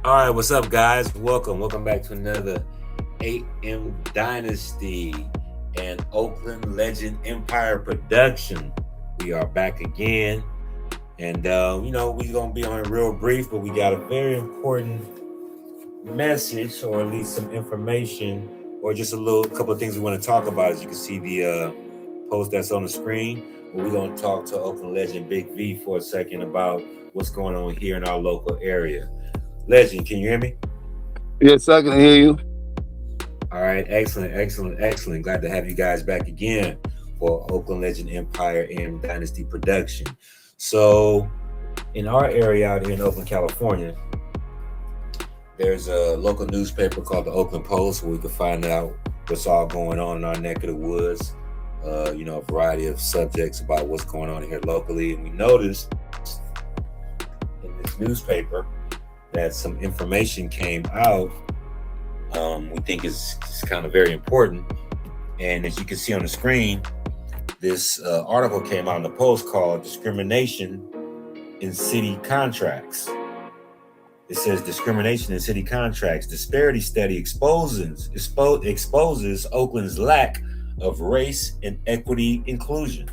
All right, what's up, guys? Welcome back to another AM Dynasty and Oakland Legend Empire production. We are back again, and we're gonna be on real brief, but we got a very important message, or at least some information, or just a little couple of things we want to talk about. As you can see, the post that's on the screen. We're gonna talk to Oakland Legend Big V for a second about what's going on here in our local area. Legend, can you hear me? Yes, I can hear you. All right, excellent. Glad to have you guys back again for Oakland Legend Empire and Dynasty production. So, in our area out here in Oakland, California, there's a local newspaper called the Oakland Post where we can find out what's all going on in our neck of the woods. A variety of subjects about what's going on here locally. And we noticed in this newspaper that some information came out we think is kind of very important. And as you can see on the screen, this article came out in the Post called Discrimination in City Contracts. It says discrimination in city contracts. Disparity study exposes Oakland's lack of race and equity inclusion.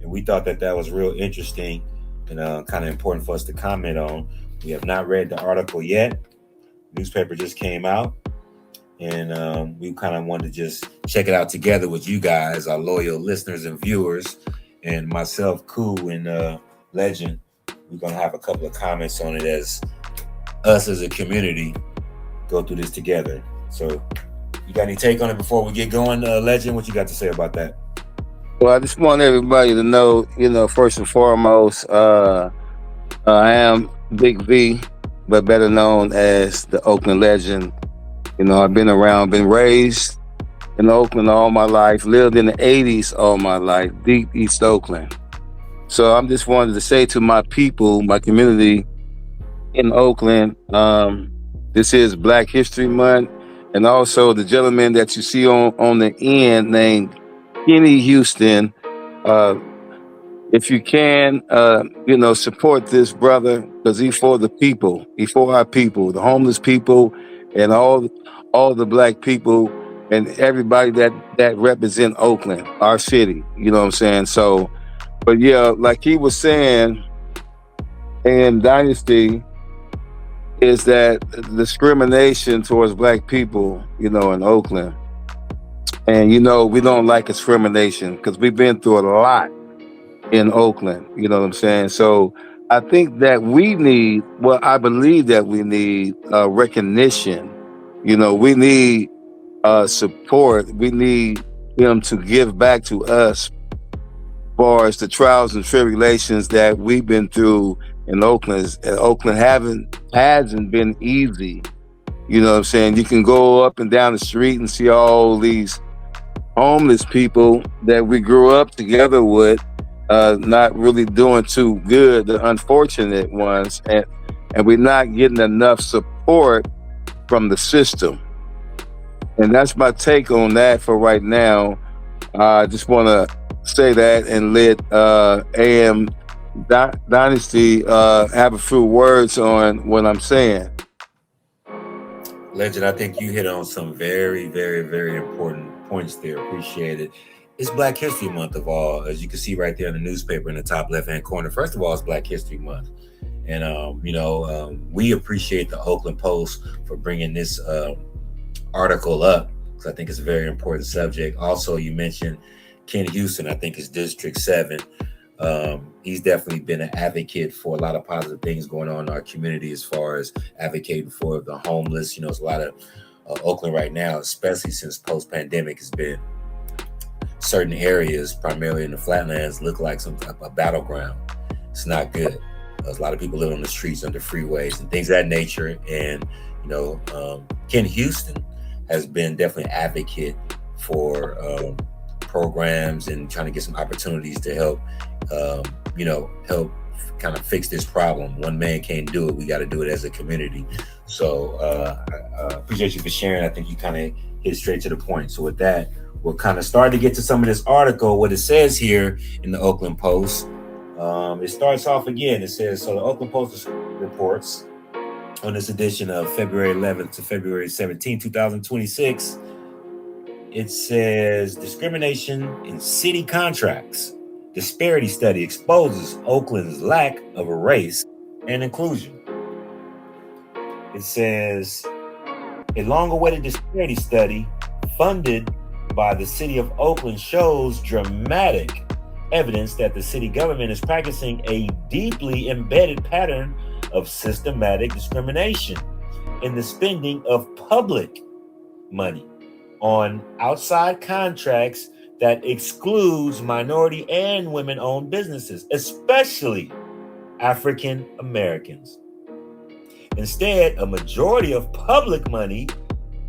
And we thought that was real interesting and kind of important for us to comment on. We have not read the article yet. Newspaper just came out, and we kind of wanted to just check it out together with you guys, our loyal listeners and viewers, and myself, Koo, and Legend. We're gonna have a couple of comments on it as us as a community go through this together. So, you got any take on it before we get going, Legend? What you got to say about that? Well, I just want everybody to know, first and foremost, I am Big V, but better known as the Oakland Legend. I've been around, been raised in Oakland all my life, lived in the 80s all my life, deep East Oakland. So I'm just wanted to say to my people, my community in Oakland, this is Black History Month. And also the gentleman that you see on the end named Kenny Houston, if you can, support this brother because he's for the people. He's for our people, the homeless people, and all the Black people and everybody that represent Oakland, our city. You know what I'm saying? So, but yeah, like he was saying, in Dynasty, is that discrimination towards Black people, in Oakland. And, we don't like discrimination because we've been through a lot in Oakland. You know what I'm saying? So I think that I believe that we need recognition. We need support. We need them to give back to us as far as the trials and tribulations that we've been through in Oakland. Oakland hasn't been easy. You know what I'm saying? You can go up and down the street and see all these homeless people that we grew up together with, not really doing too good, the unfortunate ones, and we're not getting enough support from the system. And that's my take on that for right now. I just want to say that and let AM Dynasty have a few words on what I'm saying. Legend, I think you hit on some very, very, very important points there. Appreciate it. It's Black History Month of all, as you can see right there in the newspaper in the top left-hand corner. First of all, it's Black History Month. And, we appreciate the Oakland Post for bringing this article up, because I think it's a very important subject. Also, you mentioned Ken Houston, I think it's District 7. He's definitely been an advocate for a lot of positive things going on in our community as far as advocating for the homeless. There's a lot of Oakland right now, especially since post-pandemic, has been certain areas, primarily in the flatlands, look like a battleground. It's not good. There's a lot of people living on the streets, under freeways, and things of that nature. And, Ken Houston has been definitely an advocate for programs and trying to get some opportunities to help kind of fix this problem. One man can't do it. We got to do it as a community. So I appreciate you for sharing. I think you kind of hit straight to the point. So with that, we'll kind of start to get to some of this article, what it says here in the Oakland Post. It starts off again. It says, so the Oakland Post reports on this edition of February 11th to February 17th, 2026. It says discrimination in city contracts. Disparity study exposes Oakland's lack of race and inclusion. It says a long-awaited disparity study funded by the city of Oakland shows dramatic evidence that the city government is practicing a deeply embedded pattern of systematic discrimination in the spending of public money on outside contracts that excludes minority and women-owned businesses, especially African Americans. Instead, a majority of public money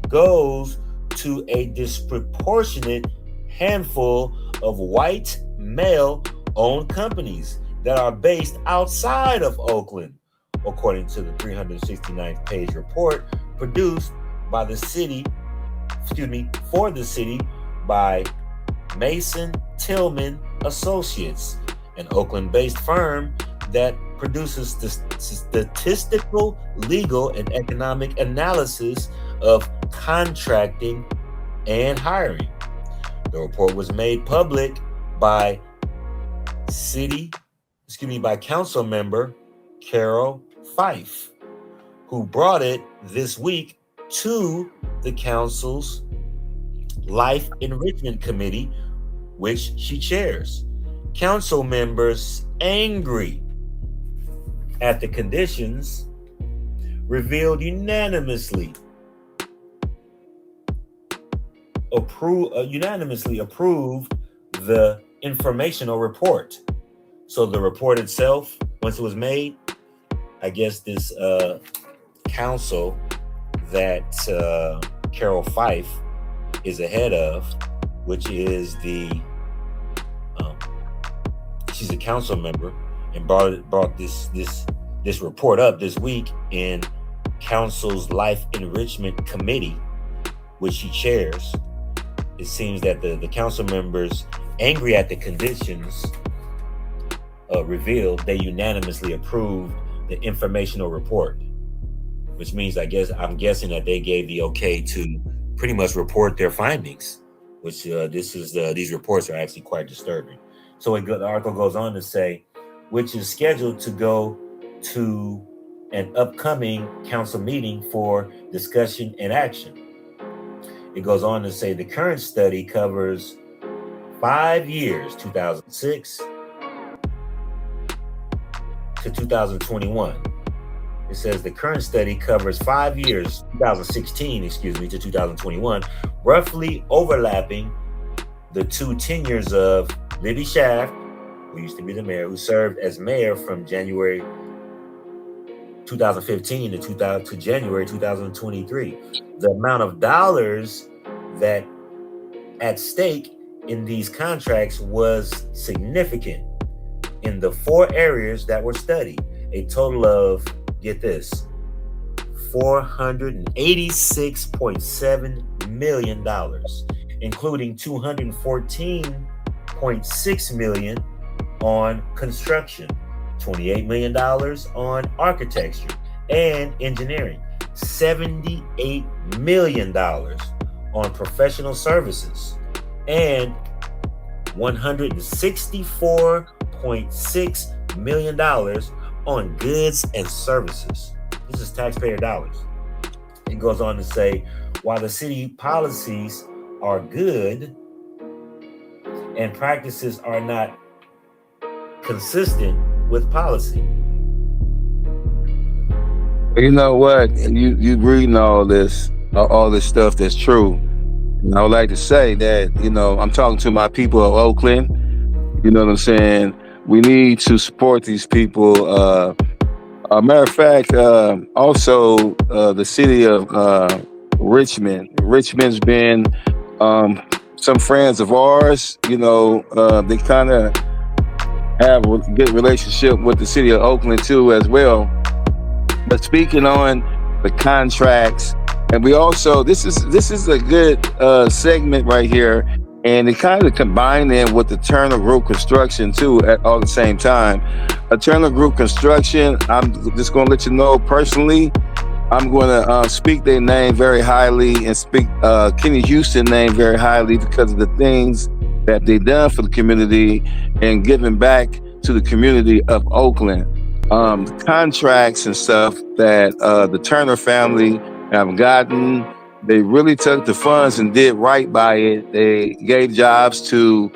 goes to a disproportionate handful of white male-owned companies that are based outside of Oakland, according to the 369th page report produced by the city, for the city by Mason Tillman Associates, an Oakland-based firm that produces statistical, legal, and economic analysis of contracting and hiring. The report was made public by council member Carol Fife, who brought it this week to the council's Life Enrichment Committee, which she chairs. Council members angry at the conditions unanimously approved the informational report. So the report itself, once it was made, I guess this council that Carol Fife is ahead of, which is she's a council member, and brought this report up this week in council's Life Enrichment Committee, which she chairs. It seems that the council members, angry at the conditions revealed, they unanimously approved the informational report, which means I'm guessing that they gave the okay to pretty much report their findings, which these reports are actually quite disturbing. So the article goes on to say, which is scheduled to go to an upcoming council meeting for discussion and action. It goes on to say the current study covers 5 years, 2006 to 2021. It says the current study covers 5 years, 2016, to 2021, roughly overlapping the two tenures of Libby Shaft, who used to be the mayor, who served as mayor from January 2015 to January 2023. The amount of dollars that at stake in these contracts was significant in the 4 areas that were studied. A total of, get this, $486.7 million, including $214.6 million on construction, $28 million on architecture and engineering, $78 million on professional services, and $164.6 million on goods and services. This is taxpayer dollars. It goes on to say, while the city policies are good and practices are not consistent with policy. You know what? You reading all this stuff that's true. And I would like to say that, I'm talking to my people of Oakland. You know what I'm saying? We need to support these people. Matter of fact, also the city of Richmond. Richmond's been some friends of ours. They kind of have a good relationship with the city of Oakland too, as well. But speaking on the contracts, and we also this is a good segment right here, and it kind of combining with the Turner Group Construction too at all the same time. Turner Group Construction, I'm just gonna let you know personally, I'm going to speak their name very highly and speak Kenny Houston name very highly because of the things that they done for the community and giving back to the community of Oakland. Contracts and stuff that the Turner family have gotten, they really took the funds and did right by it. They gave jobs to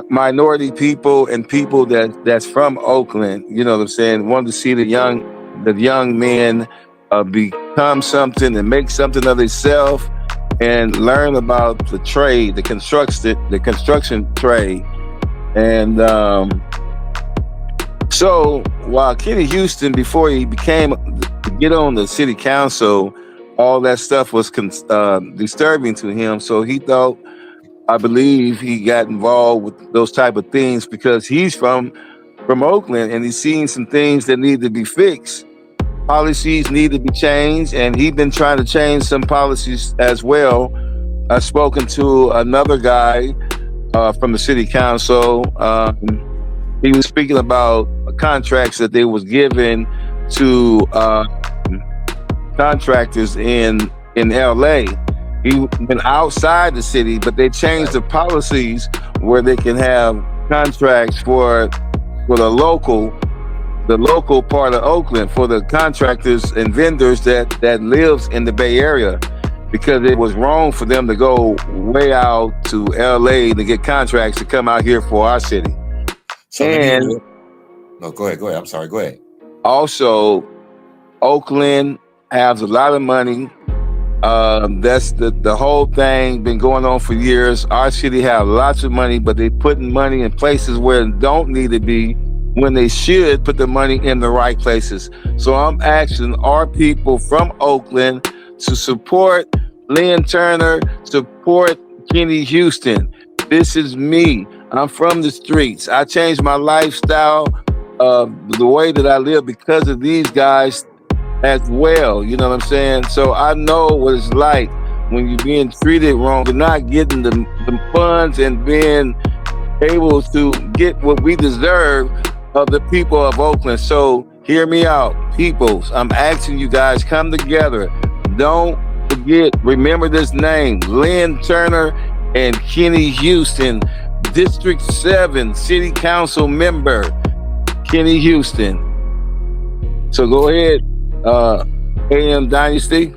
minority people and people that's from Oakland. You know what I'm saying? Wanted to see the young men become something and make something of themselves and learn about the trade, the construction trade. And so while Kenny Houston, before he became to get on the city council, all that stuff was disturbing to him. So he thought, I believe he got involved with those type of things because he's from Oakland and he's seen some things that need to be fixed. Policies need to be changed, and he's been trying to change some policies as well. I've spoken to another guy from the city council. He was speaking about contracts that they was given to contractors in LA. He been outside the city, but they changed the policies where they can have contracts for the local part of Oakland, for the contractors and vendors that lives in the Bay Area, because it was wrong for them to go way out to LA to get contracts to come out here for our city. So no, go ahead. I'm sorry. Go ahead. Also, Oakland has a lot of money. That's the whole thing been going on for years. Our city have lots of money, but they putting money in places where it don't need to be, when they should put the money in the right places. So I'm asking our people from Oakland to support Lynn Turner, support Kenny Houston. This is me. I'm from the streets. I changed my lifestyle, the way that I live, because of these guys as well. You know what I'm saying? So I know what it's like when you're being treated wrong, you're not getting the funds and being able to get what we deserve of the people of Oakland. So hear me out, peoples. I'm asking you guys, come together. Don't forget, remember this name, Lynn Turner and Kenny Houston, District 7 City Council member, Kenny Houston. So go ahead, AM Dynasty.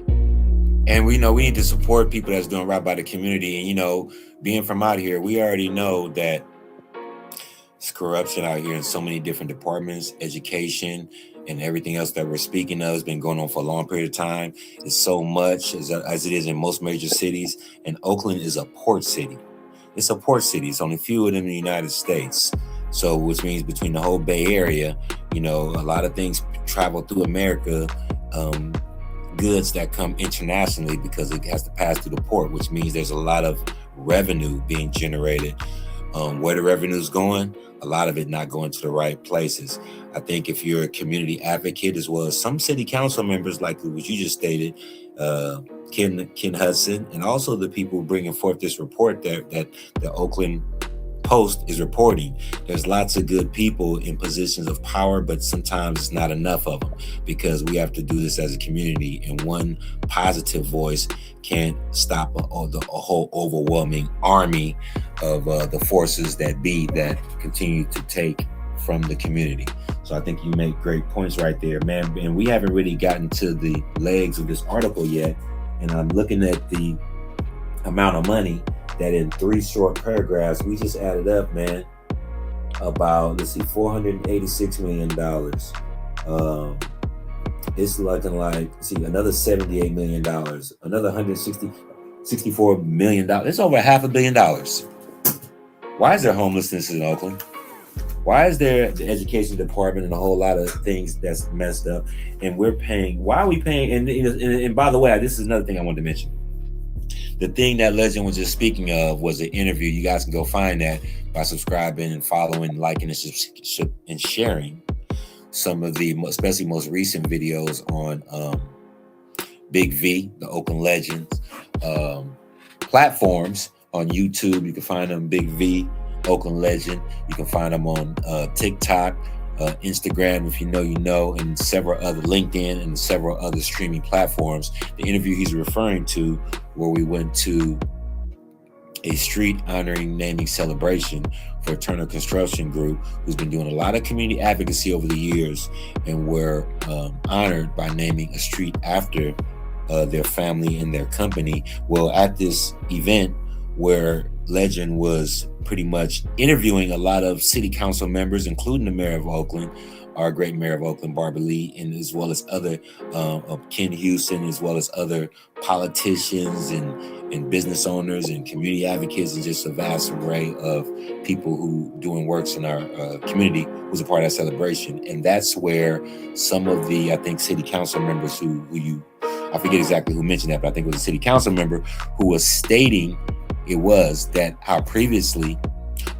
And we know we need to support people that's doing right by the community. And, you know, being from out here, we already know that it's corruption out here in so many different departments, education, and everything else that we're speaking of has been going on for a long period of time. It's so much as it is in most major cities. And Oakland is a port city. It's a port city. It's only few of them in the United States. So, which means between the whole Bay Area, you know, a lot of things travel through America, goods that come internationally, because it has to pass through the port, which means there's a lot of revenue being generated. Where the revenue is going, a lot of it not going to the right places. I think if you're a community advocate, as well as some city council members, like what you just stated, Ken Hudson, and also the people bringing forth this report that the Oakland Post is reporting. There's lots of good people in positions of power, but sometimes it's not enough of them, because we have to do this as a community, and one positive voice can't stop a whole overwhelming army of the forces that continue to take from the community. So I think you make great points right there, man. And we haven't really gotten to the legs of this article yet, and I'm looking at the amount of money that in 3 short paragraphs we just added up, man, about, let's see, $486 million. It's looking like, see, another $78 million, another $64 million. It's over $500 million. Why is there homelessness in Oakland? Why is there the education department and a whole lot of things that's messed up? And we're paying, why are we paying? And by the way, this is another thing I wanted to mention. The thing that Legend was just speaking of was an interview. You guys can go find that by subscribing and following, liking, and sharing some of the, especially most recent videos on Big V, the Oakland Legends platforms on YouTube. You can find them, Big V, Oakland Legend. You can find them on TikTok, Instagram, if you know, and several other LinkedIn and several other streaming platforms. The interview he's referring to, where we went to a street honoring naming celebration for Turner Construction Group, who's been doing a lot of community advocacy over the years, and were honored by naming a street after their family and their company. Well, at this event where Legend was pretty much interviewing a lot of city council members, including the mayor of Oakland, our great mayor of Oakland, Barbara Lee, and as well as other Ken Houston, as well as other politicians and business owners and community advocates, and just a vast array of people who doing works in our community was a part of that celebration. And that's where some of the, I think, city council members who you, I forget exactly who mentioned that, but I think it was a city council member who was stating it was that how previously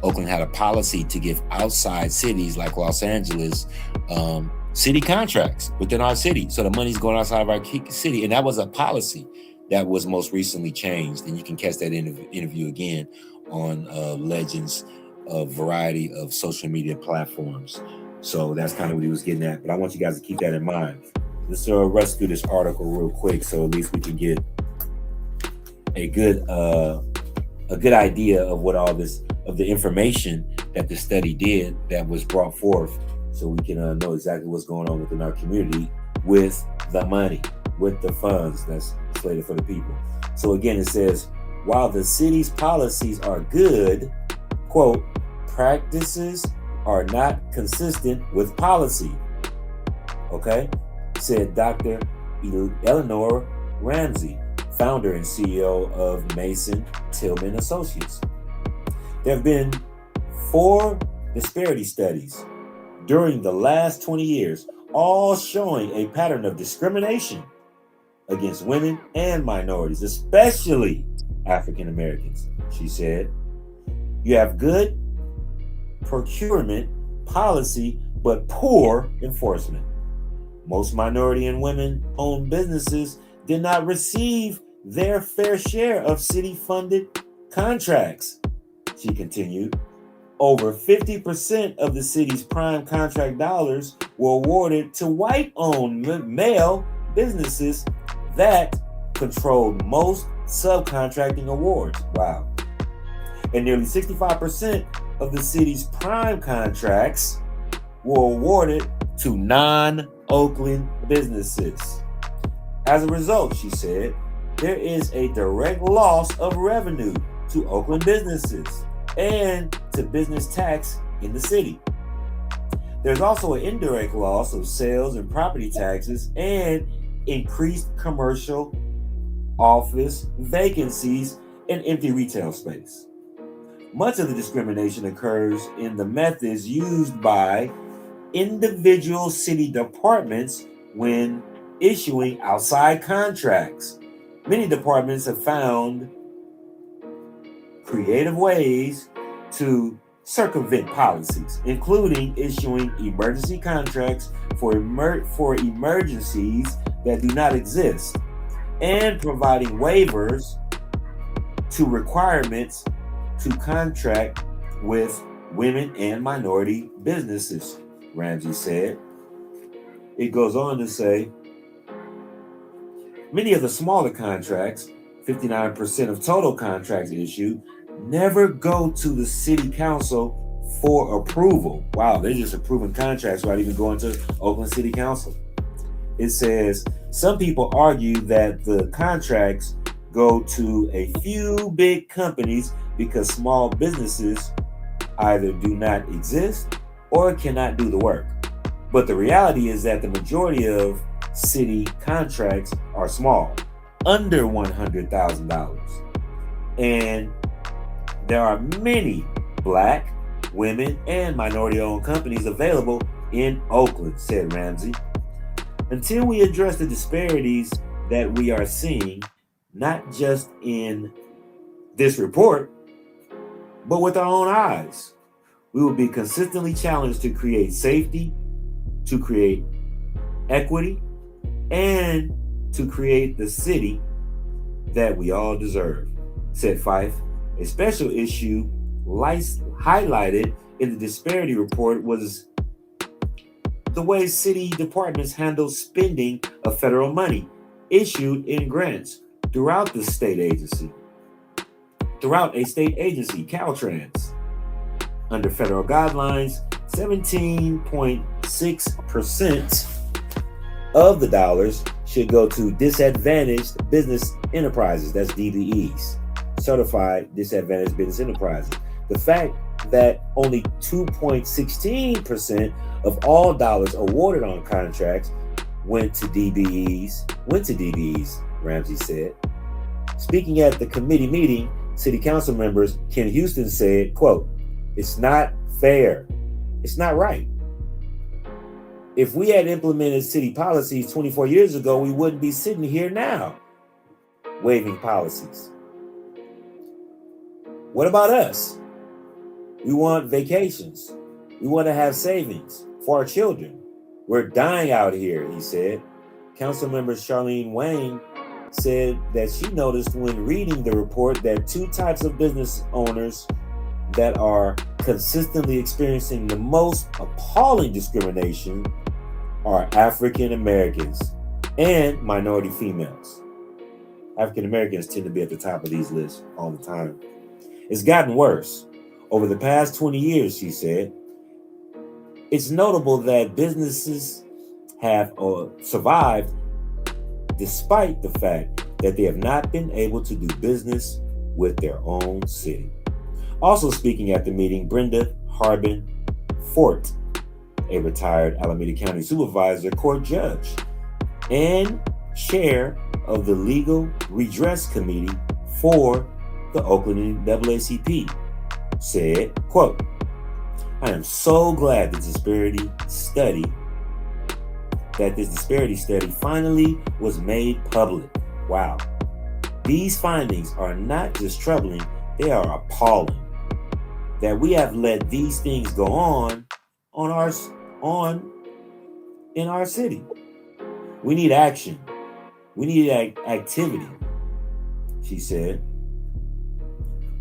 Oakland had a policy to give outside cities like Los Angeles city contracts within our city. So the money's going outside of our city. And that was a policy that was most recently changed. And you can catch that interview again on Legend's variety of social media platforms. So that's kind of what he was getting at. But I want you guys to keep that in mind. Let's rush through this article real quick, so at least we can get a good idea of what all this, of the information that the study did that was brought forth, so we can know exactly what's going on within our community with the money, with the funds that's slated for the people. So again, it says, while the city's policies are good, quote, practices are not consistent with policy. Okay, said Dr. Eleanor Ramsey, founder and CEO of Mason Tillman Associates. There have been 4 disparity studies during the last 20 years, all showing a pattern of discrimination against women and minorities, especially African Americans, she said. You have good procurement policy, but poor enforcement. Most minority and women-owned businesses did not receive their fair share of city-funded contracts, she continued. Over 50% of the city's prime contract dollars were awarded to white-owned male businesses that controlled most subcontracting awards. Wow. And nearly 65% of the city's prime contracts were awarded to non-Oakland businesses. As a result, she said, there is a direct loss of revenue to Oakland businesses and to business tax in the city. There's also an indirect loss of sales and property taxes and increased commercial office vacancies and empty retail space. Much of the discrimination occurs in the methods used by individual city departments when issuing outside contracts. Many departments have found creative ways to circumvent policies, including issuing emergency contracts for emergencies that do not exist, and providing waivers to requirements to contract with women and minority businesses, Ramsey said. It goes on to say, many of the smaller contracts, 59% of total contracts issued, never go to the city council for approval. Wow, they're just approving contracts without even going to Oakland City Council. It says, some people argue that the contracts go to a few big companies because small businesses either do not exist or cannot do the work. But the reality is that the majority of city contracts are small, under $100,000. And there are many Black, women, and minority-owned companies available in Oakland, said Ramsey. Until we address the disparities that we are seeing, not just in this report, but with our own eyes, we will be consistently challenged to create safety, to create equity, and to create the city that we all deserve, said Fife. A special issue highlighted in the disparity report was the way city departments handle spending of federal money issued in grants throughout the state agency, throughout a state agency, Caltrans. Under federal guidelines, 17.6% of the dollars should go to disadvantaged business enterprises, that's DBEs, certified disadvantaged business enterprises. The fact that only 2.16% of all dollars awarded on contracts went to DBEs, Ramsey said. Speaking at the committee meeting, city council members Ken Houston said, quote, "It's not fair. It's not right. If we had implemented city policies 24 years ago, we wouldn't be sitting here now waiving policies. What about us? We want vacations. We want to have savings for our children. We're dying out here," he said. Councilmember Charlene Wayne said that she noticed when reading the report that two types of business owners that are consistently experiencing the most appalling discrimination are African Americans and minority females. African Americans tend to be at the top of these lists all the time. It's gotten worse. Over the past 20 years, she said, it's notable that businesses have survived despite the fact that they have not been able to do business with their own city. Also speaking at the meeting, Brenda Harbin Fort, a retired Alameda County Supervisor Court Judge and chair of the Legal Redress Committee for the Oakland NAACP, said, quote, "I am so glad this disparity study finally was made public. Wow. These findings are not just troubling, they are appalling. That we have let these things go on in our city. We need action. We need activity," she said.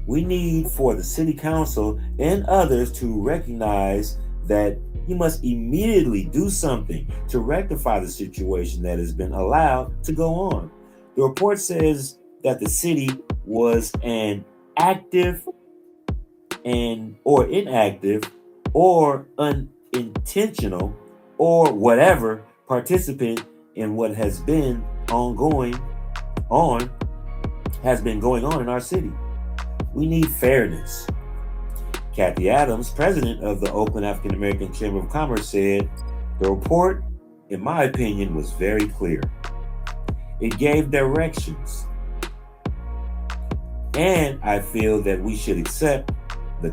"We need for the city council and others to recognize that you must immediately do something to rectify the situation that has been allowed to go on." The report says that the city was an active or inactive or unintentional or whatever participant in what has been going on in our city. We need fairness. Kathy Adams, president of the Oakland African American Chamber of Commerce, said, "The report, in my opinion, was very clear. It gave directions. And I feel that we should accept the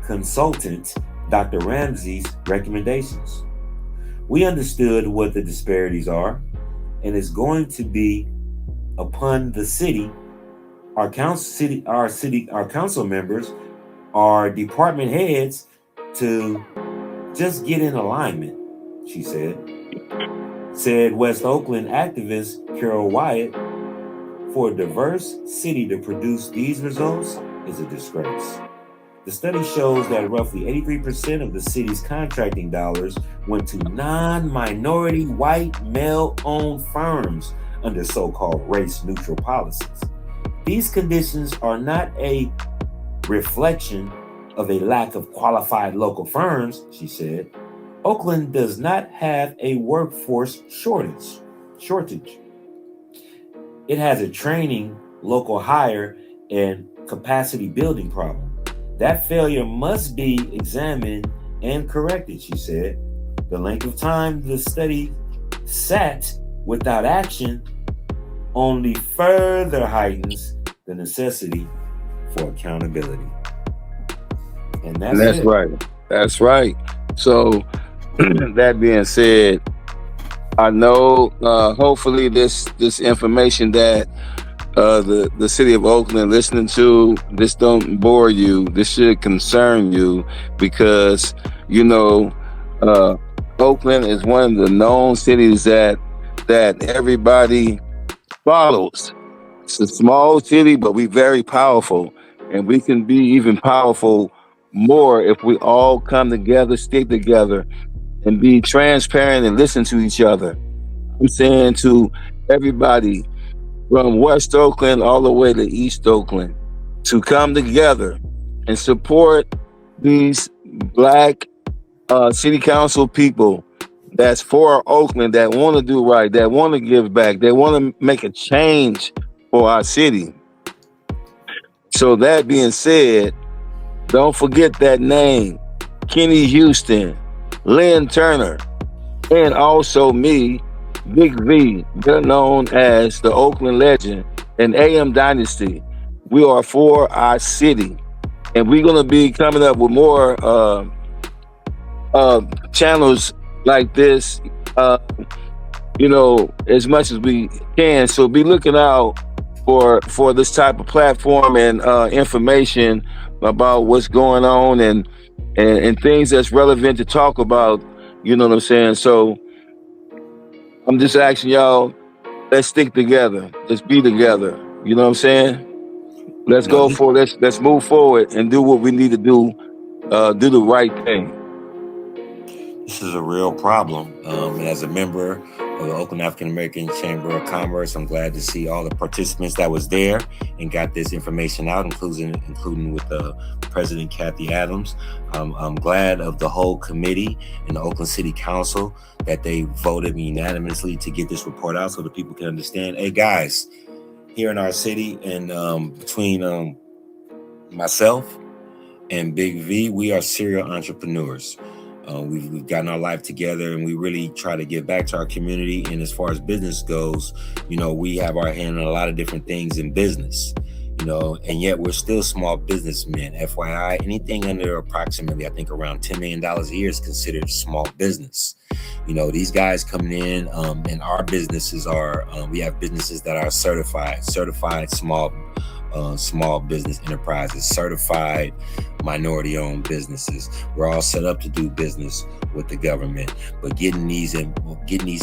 consultant, Dr. Ramsey's recommendations. We understood what the disparities are, and it's going to be upon the city, our council members, our department heads to just get in alignment," she said. Said West Oakland activist Carol Wyatt, "For a diverse city to produce these results is a disgrace. The study shows that roughly 83% of the city's contracting dollars went to non-minority white male-owned firms under so-called race-neutral policies. These conditions are not a reflection of a lack of qualified local firms," she said. "Oakland does not have a workforce shortage. It has a training, local hire, and capacity building problem. That failure must be examined and corrected," she said. "The length of time the study sat without action only further heightens the necessity for accountability." And that's it. Right. That's right. So that being said, I know hopefully this information that the city of Oakland listening to, this don't bore you. This should concern you because, Oakland is one of the known cities that everybody follows. It's a small city, but we're very powerful, and we can be even powerful more if we all come together, stick together, and be transparent and listen to each other. I'm saying to everybody from West Oakland all the way to East Oakland to come together and support these black city council people that's for Oakland, that want to do right, that want to give back, they want to make a change for our city. So that being said, don't forget that name, Kenny Houston, Lynn Turner, and also me, Big V, better known as the Oakland Legend and AM Dynasty. We are for our city, and we're gonna be coming up with more channels like this, as much as we can. So be looking out for this type of platform and information about what's going on and things that's relevant to talk about. You know what I'm saying? So I'm just asking y'all, let's stick together. Let's be together. You know what I'm saying? Let's let's move forward and do what we need to do. Do the right thing. This is a real problem. And as a member of the Oakland African American Chamber of Commerce, I'm glad to see all the participants that was there and got this information out, including with President Kathy Adams. I'm glad of the whole committee and the Oakland City Council that they voted unanimously to get this report out so that people can understand. Hey guys, here in our city, and between myself and Big V, we are serial entrepreneurs. We've gotten our life together, and we really try to give back to our community. And as far as business goes, we have our hand in a lot of different things in business, and yet we're still small businessmen. FYI, anything under approximately, I think, around $10 million a year is considered small business. These guys coming in, and our businesses are, we have businesses that are certified small business enterprises, certified minority-owned businesses. We're all set up to do business with the government, but getting these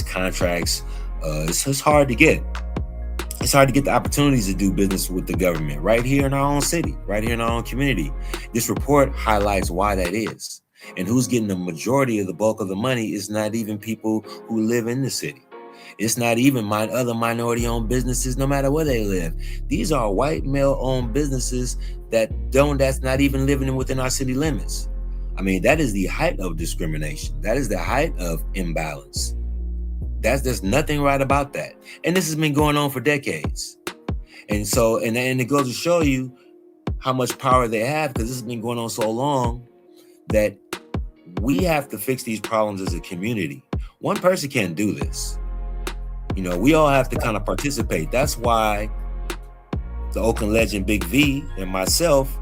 contracts, it's hard to get. It's hard to get the opportunities to do business with the government right here in our own city, right here in our own community. This report highlights why that is, and who's getting the majority of the bulk of the money is not even people who live in the city. It's not even other minority-owned businesses, no matter where they live. These are white male-owned businesses that's not even living within our city limits. I mean, that is the height of discrimination. That is the height of imbalance. There's nothing right about that. And this has been going on for decades. And so, and it goes to show you how much power they have, because this has been going on so long that we have to fix these problems as a community. One person can't do this. We all have to kind of participate. That's why the Oakland Legend Big V and myself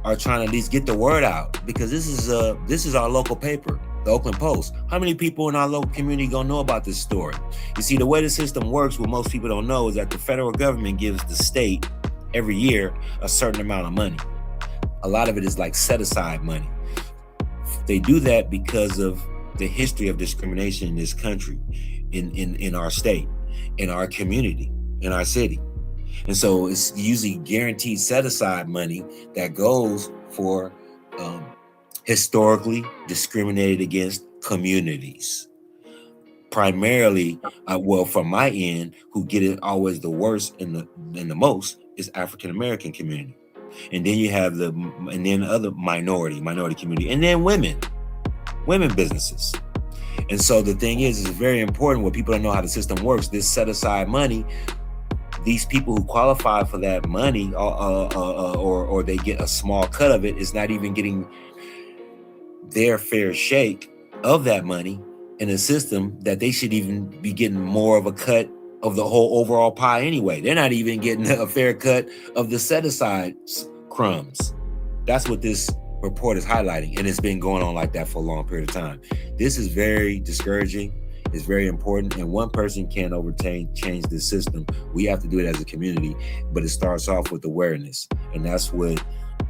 are trying to at least get the word out, because this is our local paper, the Oakland Post. How many people in our local community gonna know about this story? You see, the way the system works, what most people don't know, is that the federal government gives the state every year a certain amount of money. A lot of it is like set aside money. They do that because of the history of discrimination in this country, in our state, in our community, in our city. And so it's usually guaranteed set aside money that goes for historically discriminated against communities. Primarily, from my end, who get it always the worst and the most is African American community. And then you have other minority community, and then women businesses. And so the thing is, it's very important when people don't know how the system works. This set aside money, these people who qualify for that money, or they get a small cut of it, is not even getting their fair shake of that money in a system that they should even be getting more of a cut of the whole overall pie anyway. They're not even getting a fair cut of the set aside crumbs. That's what this report is highlighting, and it's been going on like that for a long period of time. This is very discouraging. It's very important, and one person can't change this system. We have to do it as a community, but it starts off with awareness, and that's what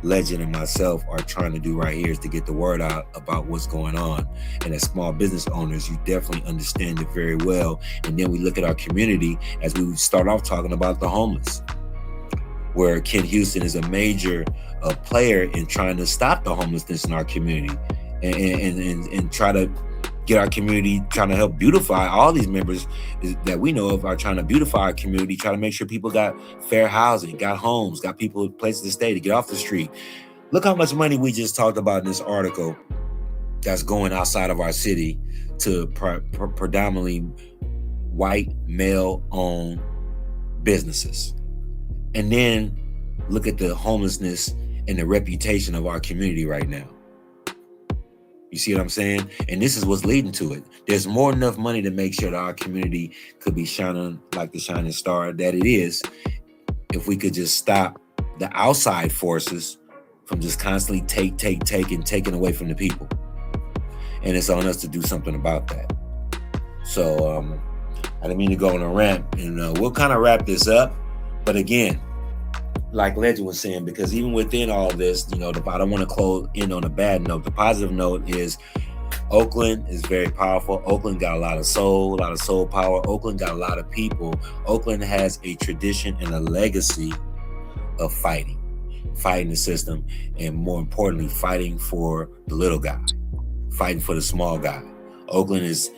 Legend and myself are trying to do right here, is to get the word out about what's going on. And as small business owners, you definitely understand it very well. And then we look at our community as we start off talking about the homeless. where Ken Houston is a major player in trying to stop the homelessness in our community and try to get our community, trying to help beautify. All these members that we know of are trying to beautify our community, try to make sure people got fair housing, got homes, got people places to stay, to get off the street. Look how much money we just talked about in this article that's going outside of our city to predominantly white male-owned businesses. And then look at the homelessness and the reputation of our community right now. You see what I'm saying? And this is what's leading to it. There's more than enough money to make sure that our community could be shining like the shining star that it is, if we could just stop the outside forces from just constantly taking away from the people. And it's on us to do something about that. So I didn't mean to go on a rant, and we'll kind of wrap this up. But again, like Legend was saying, because even within all this, I don't want to close in on a bad note. The positive note is Oakland is very powerful. Oakland got a lot of soul power. Oakland got a lot of people. Oakland has a tradition and a legacy of fighting the system, and more importantly, fighting for the little guy, fighting for the small guy. Oakland is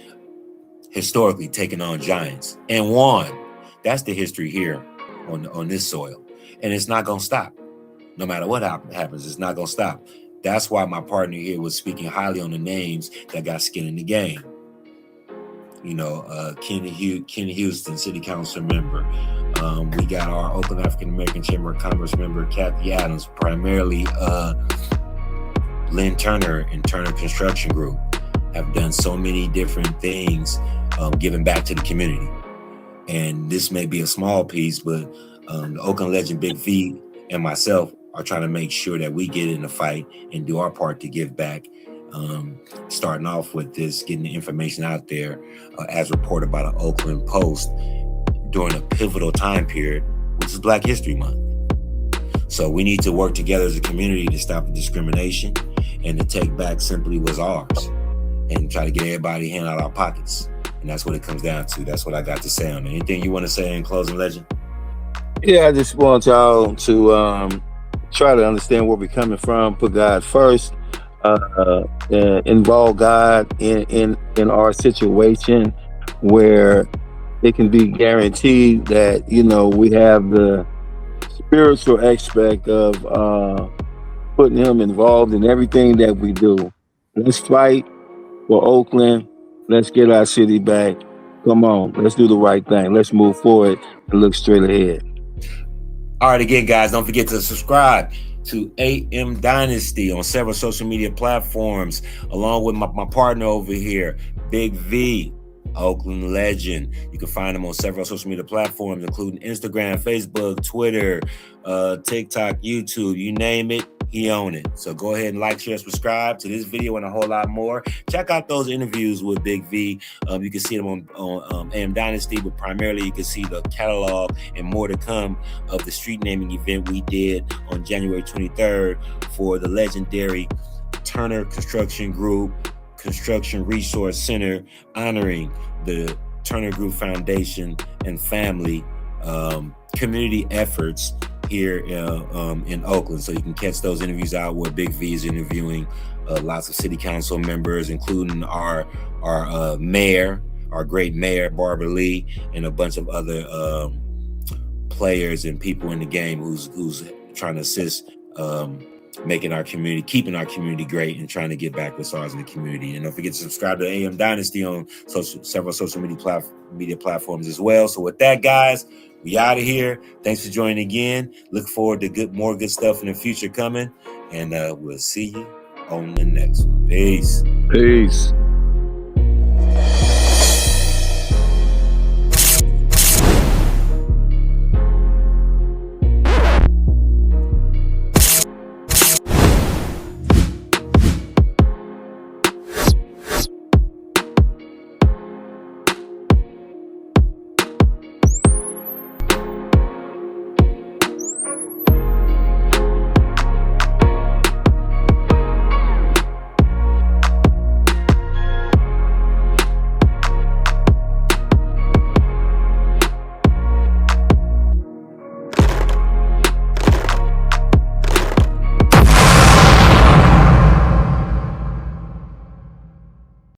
historically taken on giants and won. That's the history here on this soil. And it's not going to stop. No matter what happens, it's not going to stop. That's why my partner here was speaking highly on the names that got skin in the game. Ken Houston, City Council member. We got our Oakland African American Chamber of Commerce member, Kathy Adams, primarily Lynn Turner and Turner Construction Group have done so many different things, giving back to the community. And this may be a small piece, but the Oakland legend Big V and myself are trying to make sure that we get in the fight and do our part to give back. Starting off with this, getting the information out there as reported by the Oakland Post during a pivotal time period, which is Black History Month. So we need to work together as a community to stop the discrimination and to take back simply what's ours and try to get everybody hand out our pockets. And that's what it comes down to. That's what I got to say on it. Anything you want to say in closing, Legend? Yeah, I just want y'all to try to understand where we're coming from, put God first, involve God in our situation, where it can be guaranteed that, we have the spiritual aspect of putting him involved in everything that we do. Let's fight for Oakland. Let's get our city back. Come on, let's do the right thing. Let's move forward and look straight ahead. All right, again, guys, don't forget to subscribe to AM Dynasty on several social media platforms, along with my partner over here, Big V, Oakland legend. You can find him on several social media platforms, including Instagram, Facebook, Twitter, TikTok, YouTube, you name it. He own it. So go ahead and like, share, subscribe to this video and a whole lot more. Check out those interviews with Big V. You can see them on AM Dynasty, but primarily you can see the catalog and more to come of the street naming event we did on January 23rd for the legendary Turner Construction Group Construction Resource Center, honoring the Turner Group Foundation and family community efforts here in Oakland. So you can catch those interviews out where Big V is interviewing lots of city council members, including our mayor, our great mayor, Barbara Lee, and a bunch of other players and people in the game who's trying to assist making our community, keeping our community great, and trying to get back what's ours in the community. And don't forget to subscribe to AM Dynasty on several social media platforms as well. So with that, guys, we out of here. Thanks for joining again. Look forward to more good stuff in the future coming. And we'll see you on the next one. Peace. Peace.